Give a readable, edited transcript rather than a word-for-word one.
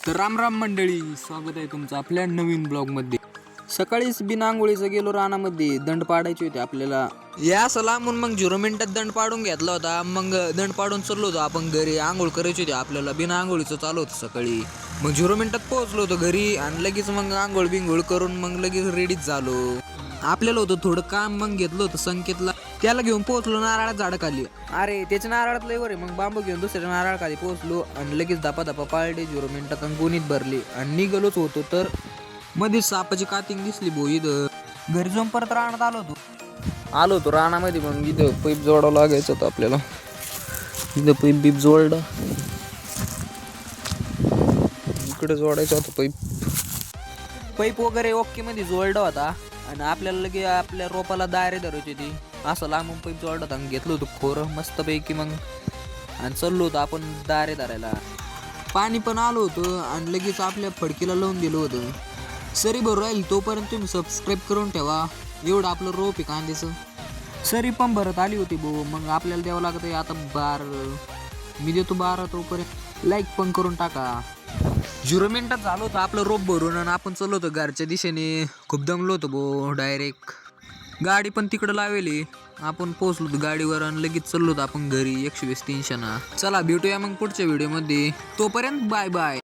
तर राम राम मंडळी, स्वागत आहे तुमचं आपल्या नवीन ब्लॉगमध्ये. सकाळीच बिना आंघोळीचं गेलो रानामध्ये. दंड पाडायचे होते आपल्याला. या असं लांबून मग 0 मिनिटात दंड पाडून घेतला होता. मग दंड पाडून चाललो होतो आपण घरी. आंघोळ करायची होती आपल्याला. बिना आंघोळीचं चालू होतं सकाळी. मग 0 मिनिटात पोहोचलो होतो घरी आणि लगेच मग आंघोळ बिंघोळ करून मग लगेच रेडीच झालो. आपल्याला होतं थोडं काम, मग घेतलं होतं संकेतला. त्याला घेऊन पोहोचलो नारळात झाडाखाली. अरे त्याच्या नारळात लय वर आहे. मग बांबू घेऊन दुसऱ्या नारळाखाली पोहोचलो आणि लगेच धपा पाळले. 0 मिनिटात गुणीत भरली आणि निघालोच होतो तर मध्येच सापाची कातिंग दिसली भो इथं. घरी जाऊन परत रानात आलो होतो रानामध्ये. मग इथं पाईप जोडावं लागायचं होतं आपल्याला. इथं पाईप जोडलं, इकडे जोडायचं होतं पाईप वगैरे ओके मध्ये जोडला होता. आणि आपल्याला लगे आपल्या रोपाला दारे धरायची ती. असं लांबून पाईप जोडला होता. घेतलं होतं खोरं मस्तपैकी मग आणि चाललो होतो आपण दारे धरायला. पाणी पण आलं होतं आणि लगेच आपल्या फडकीला लावून दिलं होतं. सरी भरू राहील तोपर्यंत तुम्ही सबस्क्राईब करून ठेवा. एवढं आपलं रोप आहे कांद्याचं. सरी पण भरत आली होती भाऊ. मग आपल्याला द्यावं लागतं आता 12. मी देतो 12 तोपर्यंत लाईक पण करून टाका. 0 मिनिटात झालं होतं आपलं रोप भरून आणि आपण चाललो होतो घरच्या दिशेने. खूप दमलो होतो भाऊ. डायरेक्ट गाडी पण तिकडं लावली. आपण पोहोचलो होतो गाडीवर आणि लगेच चाललो होतो आपण घरी 120-300 ना. चला भेटूया मग पुढच्या व्हिडिओमध्ये. तोपर्यंत बाय बाय.